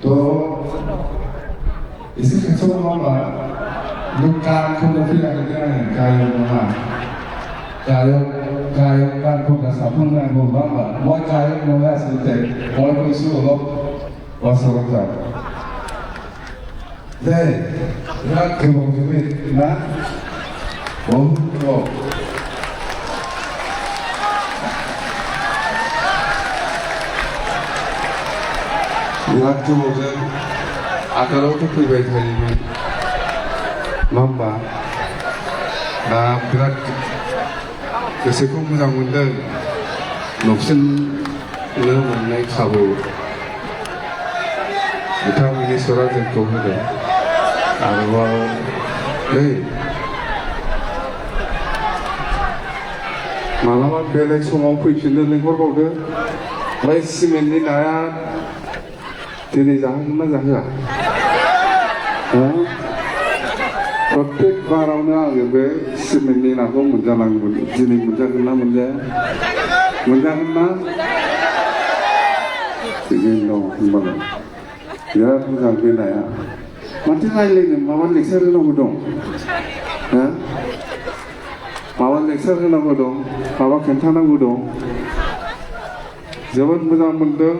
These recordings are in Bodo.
또 이스라엘 소마가 누가 공부를 하는 가요마 가요간 공부가 상황을 보면 뭐 가요 뭐가 쓸때 얼굴 수로 와서가 네 나 그분들이 나 몸으로 이학 주목은 아까로부터 풀베이 달리면 맘바 나 비락 그세고 무장군들 높은 르문의 가부 비타민이 쏟아질 거거든 아르바오 네 말라만 벨렉 소망 포이핀들 랭거거든 라이스맨이 나야 दिनै जाहोगोन ना जाहोआ प्रत्येक बारावनो आङो बे सिमेन्टनि नाखौ मोनजानांगौमोन दिनै मोनजागोन ना मोनजाया मोनजागोन ना थिगैनो दं होनबालाय बिराद मोजां बे नाया माथो रायलायनो माबा लेक्सार होनांगौ दं माबा लेक्सार होनांगौ दं माबा खोन्थानांगौ दं जोबोद मोजां मोनदों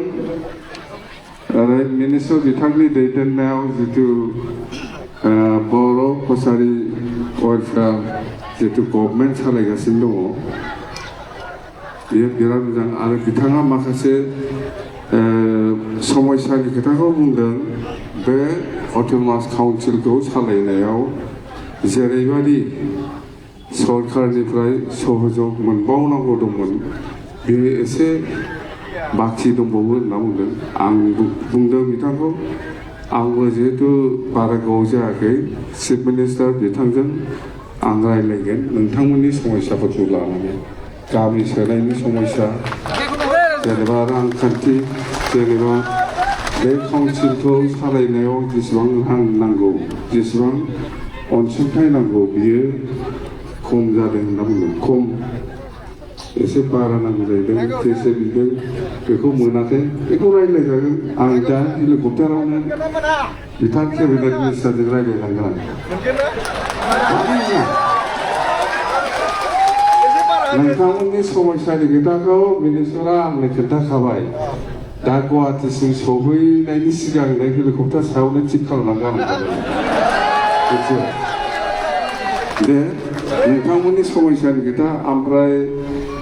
मिनिस्टार बिथांनि दैदेननायाव जितु बर' कसारि वेलफेयार जितु गभर्नमेन्ट सालायगासिनो दङ बेयो बिराद मोजां आरो बिथाङा माखासे समस्यानि खोथाखौ बुंदों बे अट'नमास काउन्सिलखौ सालायनायाव जेरैबायदि सरकारनिफ्राय सहयोग मोनबावनांगौ दंमोन बेयो एसे बाखि दंबावो होनना बुंदों आं बुंदों बिथांखौ आंबो जिहेतु बारा गोबाव जायाखै चिफ मिनिस्टार बिथांजों आं रायलायगोन नोंथांमोननि समस्याफोरखौ लानानै गामि सोलायनायनि समस्या जेनेबा रांखान्थि जेनेबा बे काउन्सिलखौ सालायनायाव जेसेबां रां नांगौ जेसेबां अनसुंथाइ नांगौ बियो खम जादों होनना बुंदों खम एसे बारा नांगौ जाहैदों जेसे बिदों बेखौ मोनाखै बेखौ रायलायजागोन आं दा हेलिकप्टारावनो बिथां केबिनेट मिनिस्टारजों रायलायलांगोन नोंथांमोननि समस्यानि खोथाखौ मिनिस्टारा आंनो खोन्थाखाबाय दा गुवाहाटीसिम सौहैनायनि सिगांनो हेलिकप्टार सायावनो थिग खालामनानै गालांखाबाय दे नोंथांमोननि समस्यानि खोथा ओमफ्राय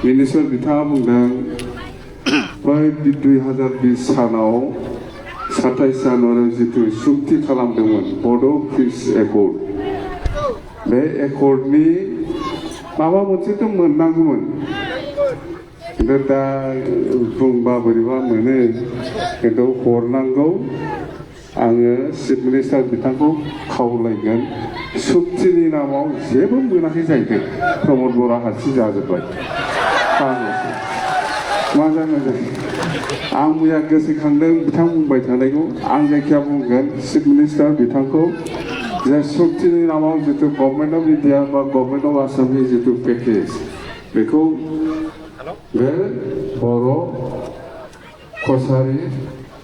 मिनिस्टार बिथाङा बुंदों बै 2020 सानाव 27 जानुवारियाव जितु सुक्ति खालामदोंमोन बड' पिस एकर्ड बे एकर्डनि माबा मोनसेथ' मोननांगौमोन खिन्थु दा बुंबा बोरैबा मोनो खिन्थु हरनांगौ आङो चिफ मिनिस्टार बिथांखौ खावलायगोन सुक्तिनि नामाव जेबो मोनाखै जाहैदों प्रमद बर'आ हारसिं जाजोब्बाय मा जानो आं मैया गोसोखांदों बिथां बुंबाय थानायखौ आं जायखिया बुंगोन चिफ मिनिस्टार बिथांखौ जे सुक्तिनि नामाव जितु गभर्नमेन्ट अफ इन्डिया बा गभर्नमेन्ट अफ आसामनि जितु पेकेज बेखौ बे बर' कसारि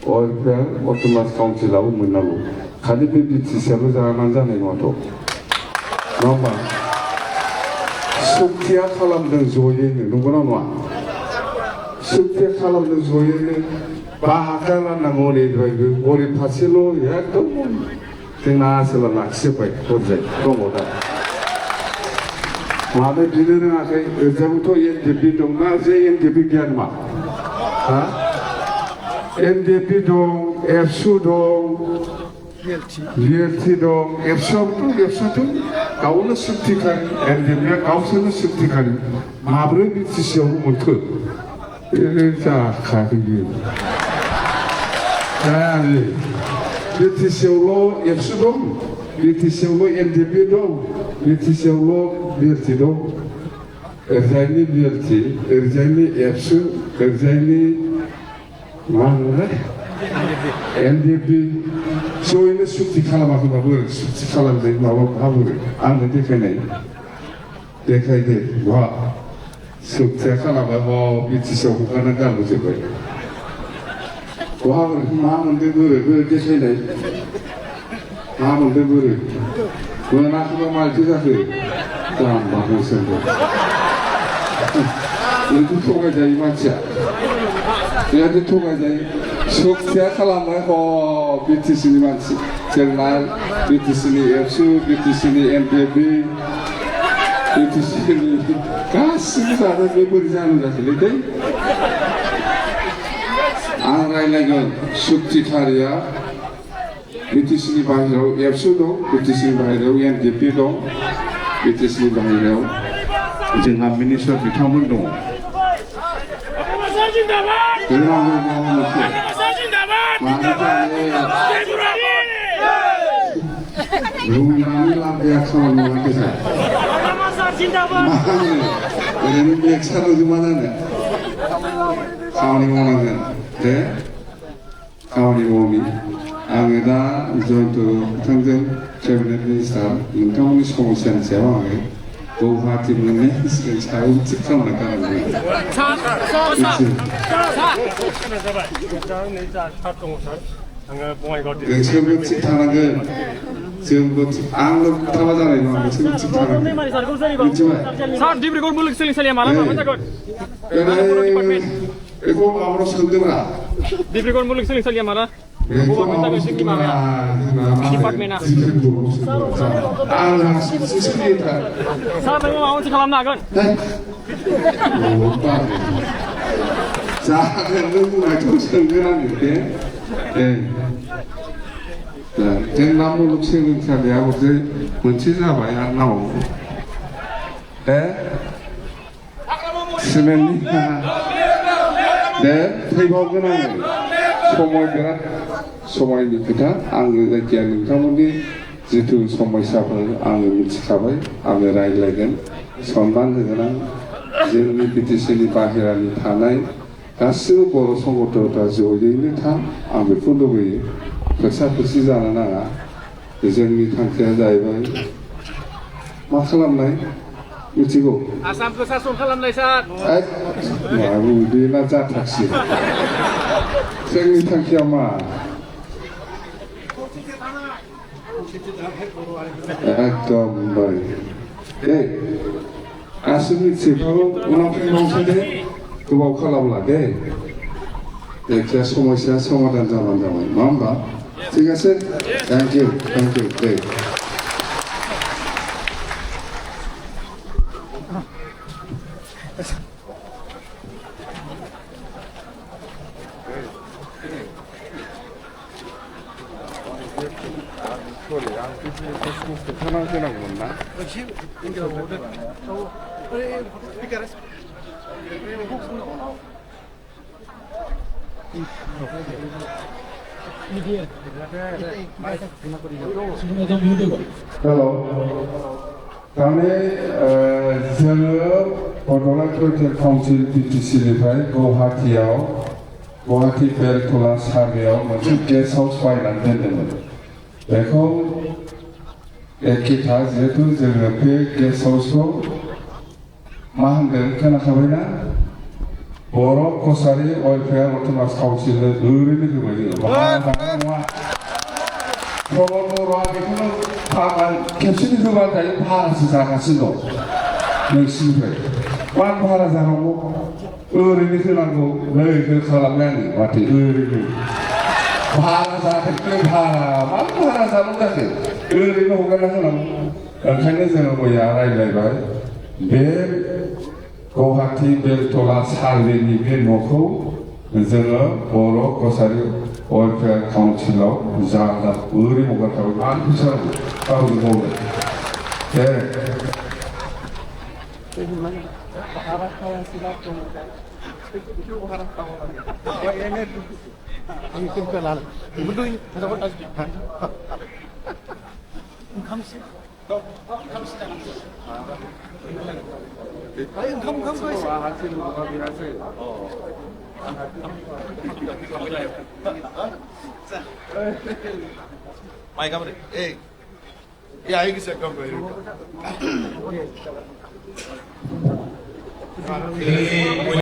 वेलफेयार अट'नमास काउन्सिलाव मोननांगौ खालि बे बिटिसिआल' जानानै जानाय नङाथ' नङा होमबा सुक्तिया खालामदों जयैनो नंगौना नङा सुक्तिया खालामदों जयैनो बाहागो राननांगौ ओरैद्रायबो गरिब फारसेल' एकदम जोंना आसोला लाखिजोब्बाय हरजाय दङ दा मानो बिनो रोङाखै ओरैजाबोथ' एनडिएफबि दंना जे एनडिएफबि गैया नामा हा एनडिएफबि दं एबसु दं लिएलटि दं एबसुआथ' गावनो सुक्तिखारि एनडिएफबिआ गावसोरनो सुक्तिखारि माब्रै बिटिसिआवल' मोनखो जाखायाखै बियो जायालै बिटिसिआवल' एबसु दं बिटिसिआवल' एनडिएफबि दं बिटिसिआवल' लिएलटि दं ओरैजायनि लिएलटि ओरैजायनि एबसु ओरैजायनि मा होनोलाय एनडिएफबि जयैनो सुक्ति खालामाखैबा बोरै सुक्ति खालामनाय माबा माबोरै आंनो देखायनाय देखायदो बहा सुक्तिया खालामबाय बिटिसिआव हगारनानै गारबोजोब्बाय 과학을 마음은 그 대체네 마음은 그거를 왜 나서가 말 드자그 땀 마음을 쓴다 이거 토가자 이 맞지야 이거 토가자 속세야 칼라마고 비티스니 맞지 정말 비티스니 앱수 비티스니 MPB 비티스니 가슴이 사다 배버리지 않은 자들인데 안 가일라건 숙지타리아 BTC 바히로 앱수도 BTC 바히로 NDP도 BTC 바히로 जोंहा मिनिस्टार बिथांमोन दङ रुंनानै लाबोया खामानि मावाखै सार ओरैनो बेग सारजोबा जानो खामानि मावनांगोन दे खामानि मावनि आङो दा जयन्त बिथांजों केबिनेट मिनिस्टार नोंथांमोननि समस्यानि सायाव आङो गुवाहाटि मोननै सिगां सायाव थिग खालामना गालांगोन नोंसोरबो थिग थानांगोन जोंबो आंल' थाबा जानाय नङा नोंसोरबो थिग थानांगोन मिथिबाय बेखौ माबायाव सोंदोंब्रा डिब्रुगड़ मुलुगसोलोंसालिया माला डिपार्टमेन्टआ सार नोङो माबा मोनसे खालामनो हागोन जागोन नों बुंनायखौ सोंगोन आङो दे जोंना मुलुगसोलोंसालिया हरसे मोनसे जाबाय आंनाव दे सिमेन्टनि दे फैबावगोन आङो समय बिराद समायनि खोथा आङो जायखिया नोंथांमोननि जिथु समस्याफोर आङो मिथिखाबाय आङो रायज्लायगोन सनमान होगोन आं जोंनि बिटिसिनि बाहेरानि थानाय गासिबो बर' संगठनफ्रा जयैनो था आं बेखौ लुबैयो फोसा फोसि जानो नाङा जोंनि थांखिया जाहैबाय मा खालामनाय मिथिगौ आसाम प्रसासन खालामनाय सार माबा बेना जाथारसै जोंनि थांखिया मा एकदमबारे दे गासिबो मिथिजोबखागौ उनाव फैबावसै दे गोबाव खालामला दे जायखिया समस्या समाधान जाबानो जाबाय नङा होमबा ঠিক আছে thank you they Hello. Kami जोङो बड'लेण्ड टयलेट काउन्सिल बिटिसिनिफ्राय गुवाहाटि बेलतला सारियाव मोनसे गेस्ट हाउस बायनानै दोनदोंमोन बेखौ एखेथा जिहेतु जोङो बे गेस्ट हाउसखौ मा होनदों खोनाखाबायना बर' कसारि वेलफेयार अट'नमास काउन्सिलनो ओरैनो होबाय जोङो प्रमद बर'आ बेखौनो खेबसेनो होबाय थायो भारासो जागासिनो दं नोंसिनिफ्राय मानो भारा जानांगौ ओरैनो होनांगौ नै खालामबाय आङो माथो ओरैनो भारा जाथों भारा मानो भारा जानांगौ जाखो ओरैनो हगारना होनांगौ ओंखायनो जोङो मैया रायज्लायबाय बे गुवाहाटि बेलतला सारवेनि बे न'खौ जोङो बर' कसारि वेलफेयार काउन्सिलाव जागोन ओरैनो हगारखाबाय मानो फैसा गावजों गावनो दे Mai kamu deh. Ya ini saya kamu.